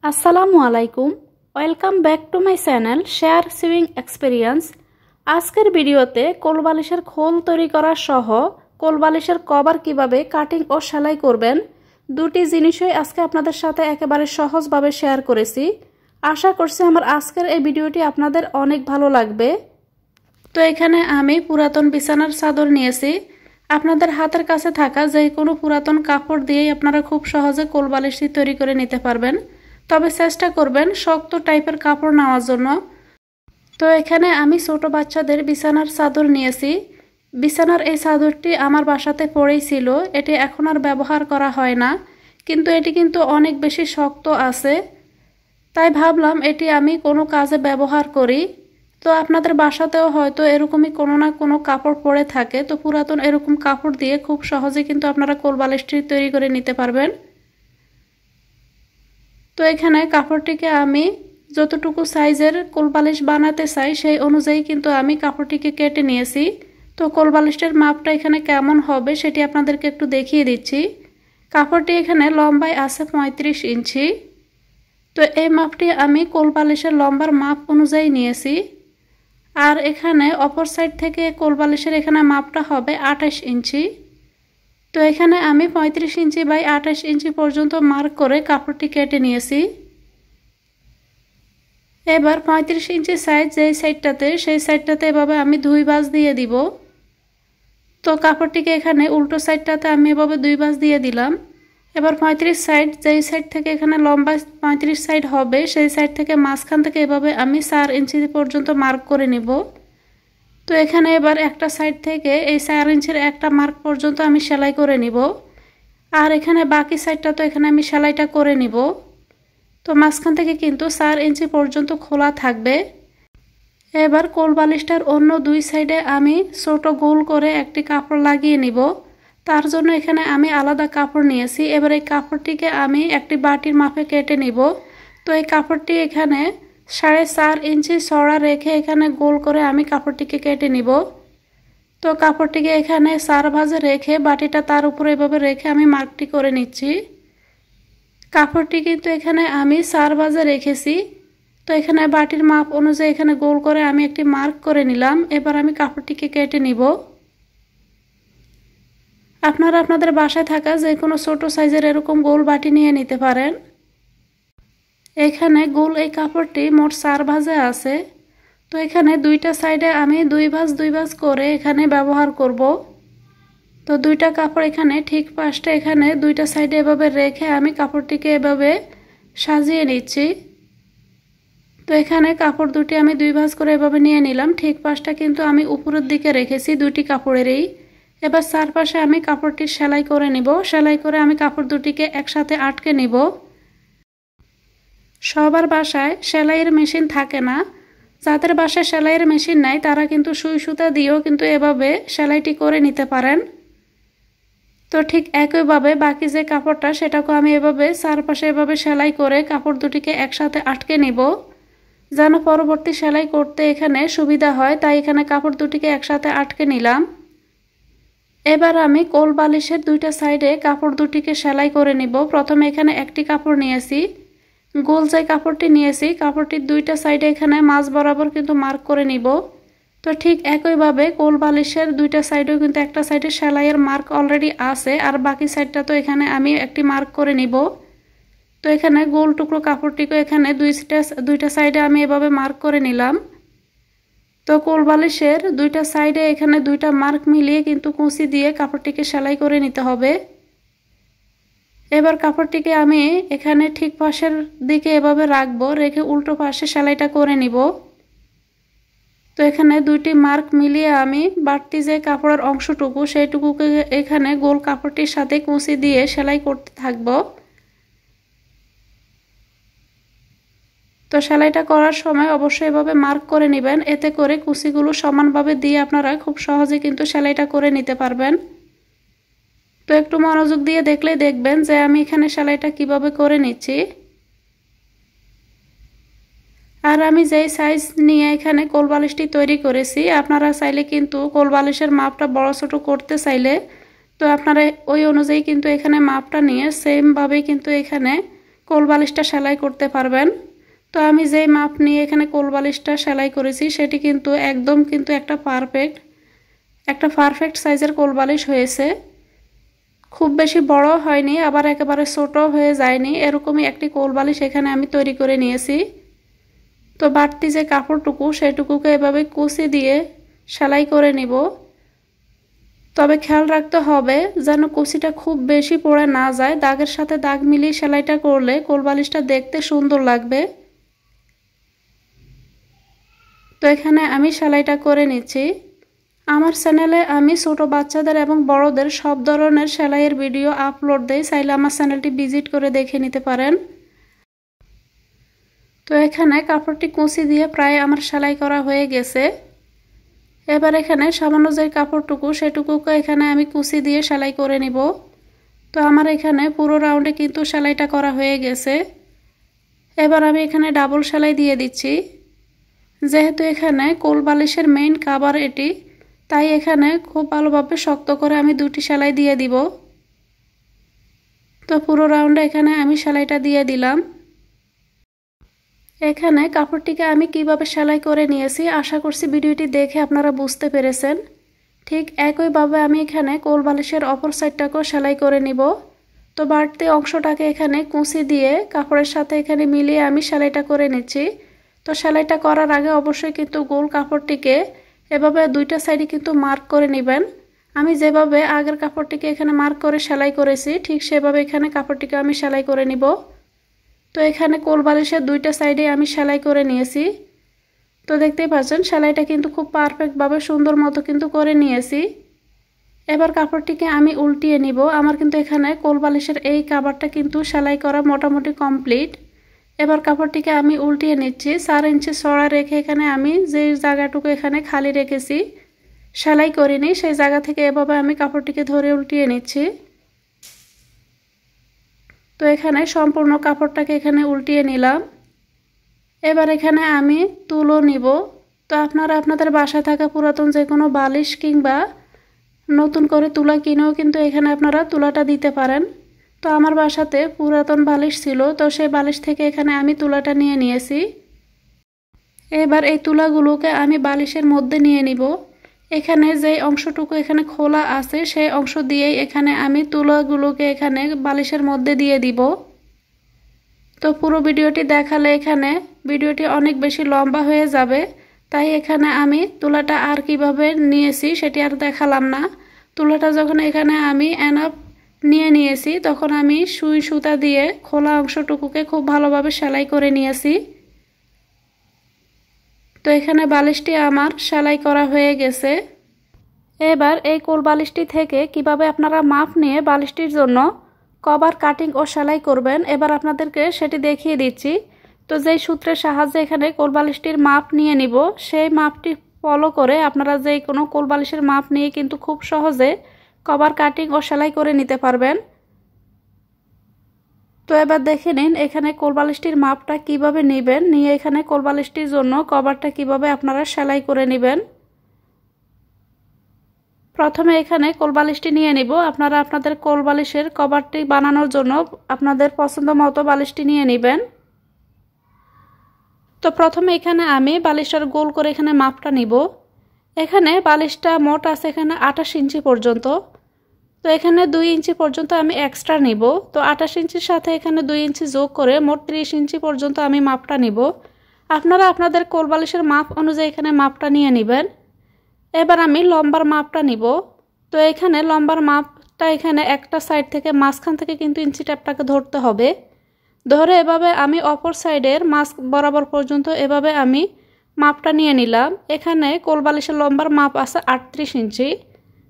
আসসালামু আলাইকুম, welcome back to my channel share swing experience. আজকের ভিডিওতে কোলবালিশের খোল তৈরি করা সহ কোলবালিশের কভার কিভাবে কাটিং ও সেলাই করবেন দুটি জিনিসই আজকে আপনাদের সাথে একেবারে সহজভাবে শেয়ার করেছি। আশা করছি আমার আজকের এই ভিডিওটি আপনাদের অনেক ভালো লাগবে। তো এখানে আমি পুরাতন বিছানার চাদর নিয়েছি। আপনাদের হাতের কাছে থাকা যে কোনো পুরাতন কাপড় দিয়েই আপনারা খুব সহজে কোলবালিশটি তৈরি করে নিতে পারবেন, তবে চেষ্টা করবেন শক্ত টাইপের কাপড় নেওয়ার জন্য। তো এখানে আমি ছোট বাচ্চাদের বিছানার চাদর নিয়েছি। বিছানার এই চাদরটি আমার বাসাতে পড়েই ছিল, এটি এখন আর ব্যবহার করা হয় না, কিন্তু এটি কিন্তু অনেক বেশি শক্ত আছে, তাই ভাবলাম এটি আমি কোনো কাজে ব্যবহার করি। তো আপনাদের বাসাতেও হয়তো এরকমই কোনো না কোনো কাপড় পরে থাকে, তো পুরাতন এরকম কাপড় দিয়ে খুব সহজে কিন্তু আপনারা কোলবালিশটি তৈরি করে নিতে পারবেন। তো এখানে কাপড়টিকে আমি যতটুকু সাইজের কোলবালিশ বানাতে চাই সেই অনুযায়ী কিন্তু আমি কাপড়টিকে কেটে নিয়েছি। তো কোলবালিশটার মাপটা এখানে কেমন হবে সেটি আপনাদেরকে একটু দেখিয়ে দিচ্ছি। কাপড়টি এখানে লম্বায় আছে 35 ইঞ্চি। তো এই মাপটি আমি কোলবালিশের লম্বার মাপ অনুযায়ী নিয়েছি। আর এখানে অপর সাইড থেকে কোলবালিশের এখানে মাপটা হবে 28 ইঞ্চি। তো এখানে আমি 35 ইঞ্চি বাই 28 ইঞ্চি পর্যন্ত মার্ক করে কাপড়টি কেটে নিয়েছি। এবার 35 ইঞ্চি সাইজ যেই সাইডটাতে সেই সাইডটাতে এভাবে আমি 2 ভাঁজ দিয়ে দিব। তো কাপড়টিকে এখানে উল্টো সাইডটাতে আমি এভাবে 2 ভাঁজ দিয়ে দিলাম। এবার 35 সাইড যেই সাইড থেকে এখানে লম্বা 35 সাইড হবে সেই সাইড থেকে মাঝখান থেকে এভাবে আমি 4 ইঞ্চি পর্যন্ত মার্ক করে নিব। তো এখানে এবার একটা সাইড থেকে এই 4 ইঞ্চির একটা মার্ক পর্যন্ত আমি সেলাই করে নিব, আর এখানে বাকি সাইডটা তো এখানে আমি সেলাইটা করে নিব। তো মাঝখান থেকে কিন্তু 4 ইঞ্চি পর্যন্ত খোলা থাকবে। এবার কোলবালিশটার অন্য দুই সাইডে আমি ছোট গোল করে একটি কাপড় লাগিয়ে নিব। তার জন্য এখানে আমি আলাদা কাপড় নিয়েছি। এবার এই কাপড়টিকে আমি একটি বাটির মাপে কেটে নিব। তো এই কাপড়টি এখানে 4.5 ইঞ্চি চড়া রেখে এখানে গোল করে আমি কাপড়টিকে কেটে নিব। তো কাপড়টিকে এখানে 4 ভাঁজে রেখে বাটিটা তার উপরে এভাবে রেখে আমি মার্কটি করে নিচ্ছি। কাপড়টি কিন্তু এখানে আমি 4 ভাঁজে রেখেছি। তো এখানে বাটির মাপ অনুযায়ী এখানে গোল করে আমি একটি মার্ক করে নিলাম। এবার আমি কাপড়টিকে কেটে নিব। আপনারা আপনাদের বাসায় থাকা যে কোনো ছোট সাইজের এরকম গোল বাটি নিয়ে নিতে পারেন। এখানে গোল এই কাপড়টি মোট 4 ভাঁজে আছে। তো এখানে দুইটা সাইডে আমি 2 ভাঁজ করে এখানে ব্যবহার করব। তো দুইটা কাপড় এখানে ঠিক পাশটা এখানে দুইটা সাইডে এভাবে রেখে আমি কাপড়টিকে এভাবে সাজিয়ে নিচ্ছি। তো এখানে কাপড় দুটি আমি 2 ভাঁজ করে এভাবে নিয়ে নিলাম। ঠিক পাশটা কিন্তু আমি উপরের দিকে রেখেছি দুটি কাপড়েরই। এবার চারপাশে আমি কাপড়টি সেলাই করে নিব। সেলাই করে আমি কাপড় দুটিকে একসাথে আটকে নিব। সবার বাসায় সেলাইয়ের মেশিন থাকে না, যাদের বাসায় সেলাইয়ের মেশিন নাই তারা কিন্তু সুই সুতা দিয়েও কিন্তু এভাবে সেলাইটি করে নিতে পারেন। তো ঠিক একইভাবে বাকি যে কাপড়টা সেটাকে আমি এভাবে চারপাশে এভাবে সেলাই করে কাপড় দুটিকে একসাথে আটকে নিব, যেন পরবর্তী সেলাই করতে এখানে সুবিধা হয়। তাই এখানে কাপড় দুটিকে একসাথে আটকে নিলাম। এবার আমি কোলবালিশের দুইটা সাইডে কাপড় দুটিকে সেলাই করে নিব। প্রথমে এখানে একটি কাপড় নিয়েছি, গোল যে কাপড়টি নিয়েছি কাপড়টির দুইটা সাইডে এখানে মাঝ বরাবর কিন্তু মার্ক করে নিব। তো ঠিক একইভাবে কোলবালিশের দুইটা সাইডেও কিন্তু একটা সাইডে সেলাইয়ের মার্ক অলরেডি আছে, আর বাকি সাইডটা তো এখানে আমি একটি মার্ক করে নিব। তো এখানে গোল টুকরো কাপড়টিকে এখানে দুইটা সাইডে আমি এভাবে মার্ক করে নিলাম। তো কোলবালিশের দুইটা সাইডে এখানে দুইটা মার্ক মিলিয়ে কিন্তু কুঁচি দিয়ে কাপড়টিকে সেলাই করে নিতে হবে। এবার কাপড়টিকে আমি এখানে ঠিক পাশের দিকে এভাবে রাখবো, রেখে উল্টো পাশে সেলাইটা করে নিব। তো এখানে দুইটি মার্ক মিলিয়ে আমি বাড়তি যে কাপড়ের অংশটুকু সেইটুকুকে এখানে গোল কাপড়টির সাথে কুঁচি দিয়ে সেলাই করতে থাকবো। তো সেলাইটা করার সময় অবশ্যই এভাবে মার্ক করে নেবেন, এতে করে কুচিগুলো সমানভাবে দিয়ে আপনারা খুব সহজে কিন্তু সেলাইটা করে নিতে পারবেন। তো একটু মনোযোগ দিয়ে দেখলে দেখবেন যে আমি এখানে সেলাইটা কিভাবে করে নিচ্ছি। আর আমি যেই সাইজ নিয়ে এখানে কোলবালিশটি তৈরি করেছি, আপনারা চাইলে কিন্তু কোলবালিশের মাপটা বড় ছোট করতে চাইলে তো আপনারা ওই অনুযায়ী কিন্তু এখানে মাপটা নিয়ে সেম ভাবে কিন্তু এখানে কোল বালিশটা সেলাই করতে পারবেন। তো আমি যেই মাপ নিয়ে এখানে কোল বালিশটা সেলাই করেছি সেটি কিন্তু একদম কিন্তু একটা পারফেক্ট সাইজের কোল বালিশ হয়েছে। খুব বেশি বড় হয়নি, আবার একেবারে ছোট হয়ে যায়নি, এরকমই একটি কোল বালিশ এখানে আমি তৈরি করে নিয়েছি। তো বাড়তি যে কাপড়টুকু সেটুকুকে এভাবে কুচি দিয়ে সেলাই করে নিব। তবে খেয়াল রাখতে হবে যেন কুচিটা খুব বেশি পড়ে না যায়, দাগের সাথে দাগ মিলিয়ে সেলাইটা করলে কোল বালিশটা দেখতে সুন্দর লাগবে। তো এখানে আমি সেলাইটা করে নিচ্ছি। আমার চ্যানেলে আমি ছোট বাচ্চাদের এবং বড়দের সব ধরনের সেলাইয়ের ভিডিও আপলোড দেই, চাইলে আমার চ্যানেলটি ভিজিট করে দেখে নিতে পারেন। তো এখানে কাপড়টি কুচি দিয়ে প্রায় আমার সেলাই করা হয়ে গেছে। এবার এখানে সামান্য যে কাপড়টুকু সেটুকুকে এখানে আমি কুচি দিয়ে সেলাই করে নিব। তো আমার এখানে পুরো রাউন্ডে কিন্তু সেলাইটা করা হয়ে গেছে। এবার আমি এখানে ডাবল সেলাই দিয়ে দিচ্ছি। যেহেতু এখানে কোল বালিশের মেইন কভার এটি, তাই এখানে খুব ভালোভাবে শক্ত করে আমি দুটি সেলাই দিয়ে দিব। তো পুরো রাউন্ডে এখানে আমি সেলাইটা দিয়ে দিলাম। এখানে কাপড়টিকে আমি কিভাবে সেলাই করে নিয়েছি আশা করছি ভিডিওটি দেখে আপনারা বুঝতে পেরেছেন। ঠিক একইভাবে আমি এখানে কোল বালিশের অপর সাইডটাকেও সেলাই করে নিব। তো বাড়তি অংশটাকে এখানে কুচি দিয়ে কাপড়ের সাথে এখানে মিলিয়ে আমি সেলাইটা করে নিচ্ছি। তো সেলাইটা করার আগে অবশ্যই কিন্তু গোল কাপড়টিকে এভাবে দুইটা সাইডে কিন্তু মার্ক করে নেবেন। আমি যেভাবে আগের কাপড়টিকে এখানে মার্ক করে সেলাই করেছি ঠিক সেভাবে এখানে কাপড়টিকে আমি সেলাই করে নিব। তো এখানে কোল বালিশের দুইটা সাইডে আমি সেলাই করে নিয়েছি। তো দেখতেই পাচ্ছেন সেলাইটা কিন্তু খুব পারফেক্টভাবে সুন্দর মতো কিন্তু করে নিয়েছি। এবার কাপড়টিকে আমি উল্টিয়ে নিব। আমার কিন্তু এখানে কোল বালিশের এই কাভারটা কিন্তু সেলাই করা মোটামুটি কমপ্লিট। এবার কাপড়টিকে আমি উল্টিয়ে নিচ্ছি। 4 ইঞ্চি চড়া রেখে এখানে আমি যে জায়গাটুকু এখানে খালি রেখেছি সেলাই করিনি সেই জায়গা থেকে এভাবে আমি কাপড়টিকে ধরে উল্টিয়ে নিচ্ছি। তো এখানে সম্পূর্ণ কাপড়টাকে এখানে উল্টিয়ে নিলাম। এবার এখানে আমি তুলো নিব। তো আপনারা আপনাদের বাসায় থাকা পুরাতন যে কোনো বালিশ কিংবা নতুন করে তুলা কিনেও কিন্তু এখানে আপনারা তুলাটা দিতে পারেন। তো আমার বাসাতে পুরাতন বালিশ ছিল, তো সেই বালিশ থেকে এখানে আমি তুলাটা নিয়ে নিয়েছি। এবার এই তুলাগুলোকে আমি বালিশের মধ্যে নিয়ে নিব। এখানে যে অংশটুকু এখানে খোলা আছে সেই অংশ দিয়েই এখানে আমি তুলাগুলোকে এখানে বালিশের মধ্যে দিয়ে দিব। তো পুরো ভিডিওটি দেখালে এখানে ভিডিওটি অনেক বেশি লম্বা হয়ে যাবে, তাই এখানে আমি তুলাটা আর কিভাবে নিয়েছি সেটি আর দেখালাম না। তুলাটা যখন এখানে আমি এনাফ নিয়ে নিয়েছি তখন আমি সুই সুতা দিয়ে খোলা অংশটুকুকে খুব ভালোভাবে সেলাই করে নিয়েছি। তো এখানে বালিশটি আমার সেলাই করা হয়ে গেছে। এবার এই কোল বালিশটি থেকে কিভাবে আপনারা মাপ নিয়ে বালিশটির জন্য কভার কাটিং ও সেলাই করবেন এবার আপনাদেরকে সেটি দেখিয়ে দিচ্ছি। তো যেই সূত্রের সাহায্যে এখানে কোল বালিশটির মাপ নিয়ে নিব সেই মাপটি ফলো করে আপনারা যেই কোনো কোল বালিশের মাপ নিয়ে কিন্তু খুব সহজে কভার কাটিং ও সেলাই করে নিতে পারবেন। তো এবার দেখে নিন এখানে কোল বালিশটির মাপটা কিভাবে নেবেন, নিয়ে এখানে কোল বালিশটির জন্য কভারটা কিভাবে আপনারা সেলাই করে নেবেন। প্রথমে এখানে কোল বালিশটি নিয়ে নিব। আপনারা আপনাদের কোল বালিশের কভারটি বানানোর জন্য আপনাদের পছন্দ মতো বালিশটি নিয়ে নেবেন। তো প্রথমে এখানে আমি বালিশটার গোল করে এখানে মাপটা নিব। এখানে বালিশটা মোট আছে এখানে 28 ইঞ্চি পর্যন্ত। তো এখানে 2 ইঞ্চি পর্যন্ত আমি এক্সট্রা নিব। তো 28 ইঞ্চির সাথে এখানে 2 ইঞ্চি যোগ করে মোট 30 ইঞ্চি পর্যন্ত আমি মাপটা নিব। আপনারা আপনাদের কোল বালিশের মাপ অনুযায়ী এখানে মাপটা নিয়ে নেবেন। এবার আমি লম্বার মাপটা নিব। তো এখানে লম্বার মাপটা এখানে একটা সাইড থেকে মাঝখান থেকে কিন্তু ইঞ্চি টেপটাকে ধরতে হবে। ধরে এভাবে আমি অপর সাইডের মাঝ বরাবর পর্যন্ত এভাবে আমি মাপটা নিয়ে নিলাম। এখানে কোল বালিশের লম্বার মাপ আছে 38 ইঞ্চি,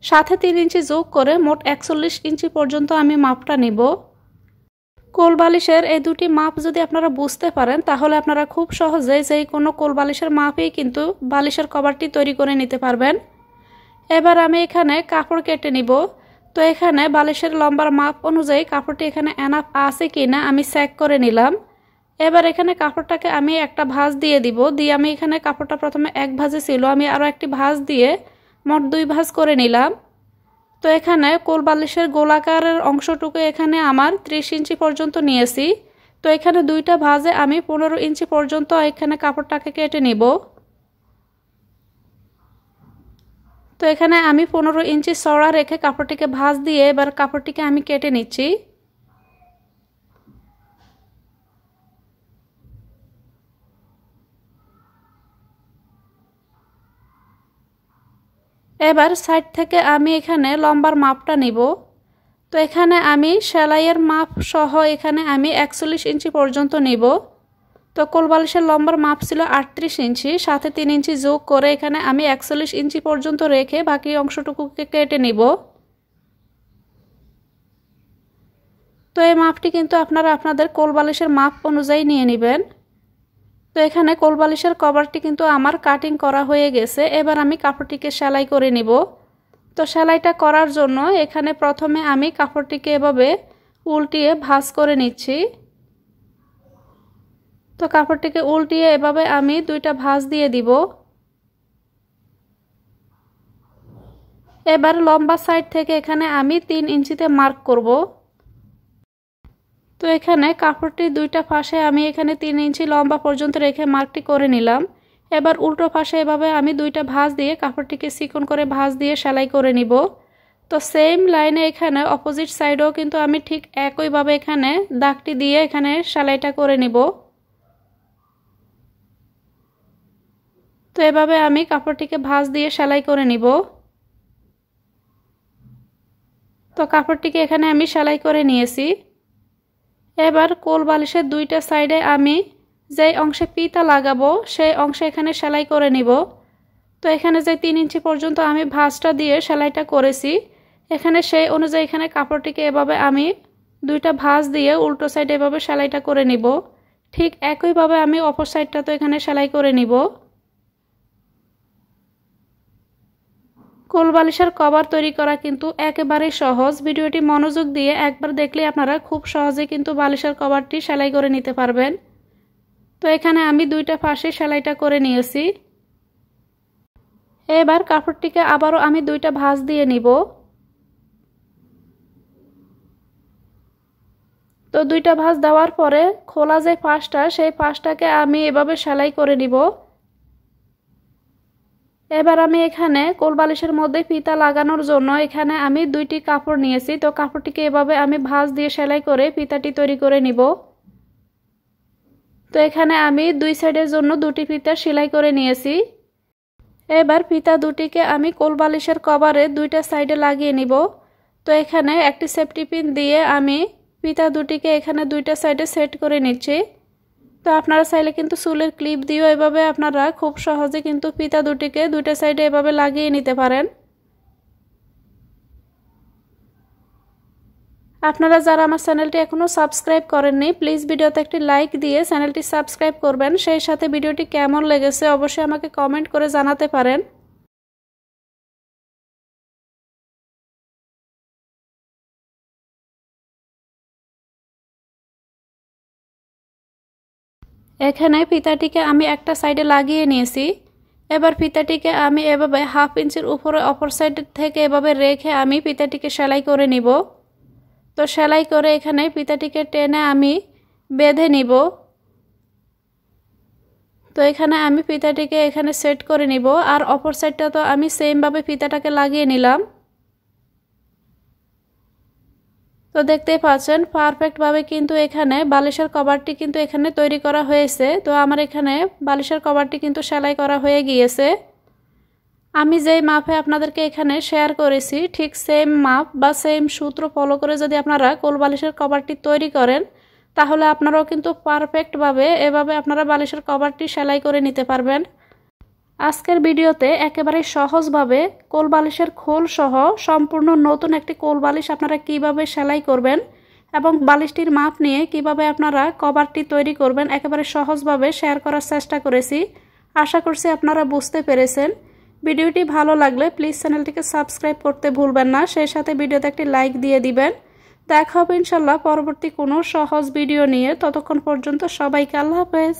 সাথে 3 ইঞ্চি যোগ করে মোট 41 ইঞ্চি পর্যন্ত আমি মাপটা নিব। কোল বালিশের এই দুটি মাপ যদি আপনারা বুঝতে পারেন তাহলে আপনারা খুব সহজেই যে কোনো কোল বালিশের মাপেই কিন্তু বালিশের কভারটি তৈরি করে নিতে পারবেন। এবার আমি এখানে কাপড় কেটে নিব। তো এখানে বালিশের লম্বার মাপ অনুযায়ী কাপড়টি এখানে এনাফ আছে কিনা আমি চেক করে নিলাম। এবার এখানে কাপড়টাকে আমি একটা ভাঁজ দিয়ে দিব। দিয়ে আমি এখানে কাপড়টা প্রথমে এক ভাঁজে ছিল, আমি আরও একটি ভাঁজ দিয়ে মোট 2 ভাঁজ করে নিলাম। তো এখানে কোল বালিশের গোলাকারের অংশটুকু এখানে আমার 30 ইঞ্চি পর্যন্ত নিয়েছি। তো এখানে দুইটা ভাঁজে আমি 15 ইঞ্চি পর্যন্ত এখানে কাপড়টাকে কেটে নিব। তো এখানে আমি 15 ইঞ্চি চওড়া রেখে কাপড়টিকে ভাঁজ দিয়ে এবার কাপড়টিকে আমি কেটে নিচ্ছি। এবার সাইড থেকে আমি এখানে লম্বার মাপটা নিব। তো এখানে আমি সেলাইয়ের মাপ সহ এখানে আমি 41 ইঞ্চি পর্যন্ত নিব। তো কোলবালিশের লম্বার মাপ ছিল 38 ইঞ্চি, সাথে 3 ইঞ্চি যোগ করে এখানে আমি 41 ইঞ্চি পর্যন্ত রেখে বাকি অংশটুকুকে কেটে নিব। তো এই মাপটি কিন্তু আপনারা আপনাদের কোলবালিশের মাপ অনুযায়ী নিয়ে নেবেন। তো এখানে কোলবালিশের কভারটি কিন্তু আমার কাটিং করা হয়ে গেছে। এবার আমি কাপড়টিকে সেলাই করে নিব। তো সেলাইটা করার জন্য এখানে প্রথমে আমি কাপড়টিকে এভাবে উল্টিয়ে ভাঁজ করে নিচ্ছি। তো কাপড়টিকে উল্টিয়ে এভাবে আমি দুইটা ভাঁজ দিয়ে দিব। এবার লম্বা সাইড থেকে এখানে আমি 3 ইঞ্চিতে মার্ক করব। তো এখানে কাপড়টির দুইটা পাশে আমি এখানে 3 ইঞ্চি লম্বা পর্যন্ত রেখে মার্কটি করে নিলাম। এবার উল্টো পাশে এভাবে আমি দুইটা ভাঁজ দিয়ে কাপড়টিকে চিকন করে ভাঁজ দিয়ে সেলাই করে নিব। তো সেম লাইনে এখানে অপোজিট সাইডেও কিন্তু আমি ঠিক একইভাবে এখানে দাগটি দিয়ে এখানে সেলাইটা করে নিব। তো এভাবে আমি কাপড়টিকে ভাঁজ দিয়ে সেলাই করে নিব। তো কাপড়টিকে এখানে আমি সেলাই করে নিয়েছি। এবার কোলবালিশের দুইটা সাইডে আমি যে অংশে ফিতা লাগাবো সেই অংশে এখানে সেলাই করে নিব। তো এখানে যে 3 ইঞ্চি পর্যন্ত আমি ভাঁজটা দিয়ে সেলাইটা করেছি, এখানে সেই অনুযায়ী এখানে কাপড়টিকে এভাবে আমি দুইটা ভাঁজ দিয়ে উল্টো সাইডে এভাবে সেলাইটা করে নিব। ঠিক একইভাবে আমি অপর সাইডটা তো এখানে সেলাই করে নিব। কোলবালিশের কভার তৈরি করা কিন্তু একেবারেই সহজ। ভিডিওটি মনোযোগ দিয়ে একবার দেখলে আপনারা খুব সহজে কিন্তু বালিশের কভারটি সেলাই করে নিতে পারবেন। তো এখানে আমি দুইটা পাশে সেলাইটা করে নিয়েছি। এবার কাপড়টিকে আবারও আমি দুইটা ভাঁজ দিয়ে নিব। তো দুইটা ভাঁজ দেওয়ার পরে খোলা যে পাশটা সেই পাশটাকে আমি এভাবে সেলাই করে নিব। এবার আমি এখানে কোলবালিশের মধ্যে ফিতা লাগানোর জন্য এখানে আমি দুইটি কাপড় নিয়েছি। তো কাপড়টিকে এভাবে আমি ভাঁজ দিয়ে সেলাই করে ফিতাটি তৈরি করে নিব। তো এখানে আমি দুই সাইডের জন্য দুটি ফিতা সেলাই করে নিয়েছি। এবার ফিতা দুটিকে আমি কোলবালিশের কভারে দুইটা সাইডে লাগিয়ে নিব। তো এখানে একটি সেফটি পিন দিয়ে আমি ফিতা দুটিকে এখানে দুইটা সাইডে সেট করে নিচ্ছি। তো আপনারা চাইলে কিন্তু চুলের ক্লিপ দিয়েও এভাবে আপনারা খুব সহজে কিন্তু ফিতা দুটিকে দুইটা সাইডে এভাবে লাগিয়ে নিতে পারেন। আপনারা যারা আমার চ্যানেলটি এখনো সাবস্ক্রাইব করেননি প্লিজ ভিডিওতে একটি লাইক দিয়ে চ্যানেলটি সাবস্ক্রাইব করবেন। সেই সাথে ভিডিওটি কেমন লেগেছে অবশ্যই আমাকে কমেন্ট করে জানাতে পারেন। এখানে ফিতাটিকে আমি একটা সাইডে লাগিয়ে নিয়েছি। এবার ফিতাটিকে আমি এভাবে 1/2 ইঞ্চির উপরে অপর সাইড থেকে এভাবে রেখে আমি ফিতাটিকে সেলাই করে নিব। তো সেলাই করে এখানে ফিতাটিকে টেনে আমি বেঁধে নিব। তো এখানে আমি ফিতাটিকে এখানে সেট করে নিব আর অপর সাইডটা তো আমি সেম ভাবে ফিতাটাকে লাগিয়ে নিলাম। তো দেখতেই পাচ্ছেন পারফেক্ট ভাবে কিন্তু এখানে বালিশের কভারটি কিন্তু এখানে তৈরি করা হয়েছে। তো আমার এখানে বালিশের কভারটি কিন্তু সেলাই করা হয়ে গিয়েছে। আমি যেই মাপে আপনাদেরকে এখানে শেয়ার করেছি ঠিক সেম মাপ বা সেম সূত্র ফলো করে যদি আপনারা কোলবালিশের কভারটি তৈরি করেন তাহলে আপনারাও কিন্তু পারফেক্ট ভাবে এভাবে আপনারা বালিশের কভারটি সেলাই করে নিতে পারবেন। আজকের ভিডিওতে একেবারে সহজভাবে কোলবালিশের খোল সহ সম্পূর্ণ নতুন একটি কোলবালিশ আপনারা কিভাবে সেলাই করবেন এবং বালিশটির মাপ নিয়ে কিভাবে আপনারা কভারটি তৈরি করবেন একেবারে সহজভাবে শেয়ার করার চেষ্টা করেছি। আশা করছি আপনারা বুঝতে পেরেছেন। ভিডিওটি ভালো লাগলে প্লিজ চ্যানেলটিকে সাবস্ক্রাইব করতে ভুলবেন না। সেই সাথে ভিডিওতে একটি লাইক দিয়ে দিবেন। দেখা হবে ইনশাআল্লাহ পরবর্তী কোনো সহজ ভিডিও নিয়ে। ততক্ষণ পর্যন্ত সবাইকে আল্লাহ হাফেজ।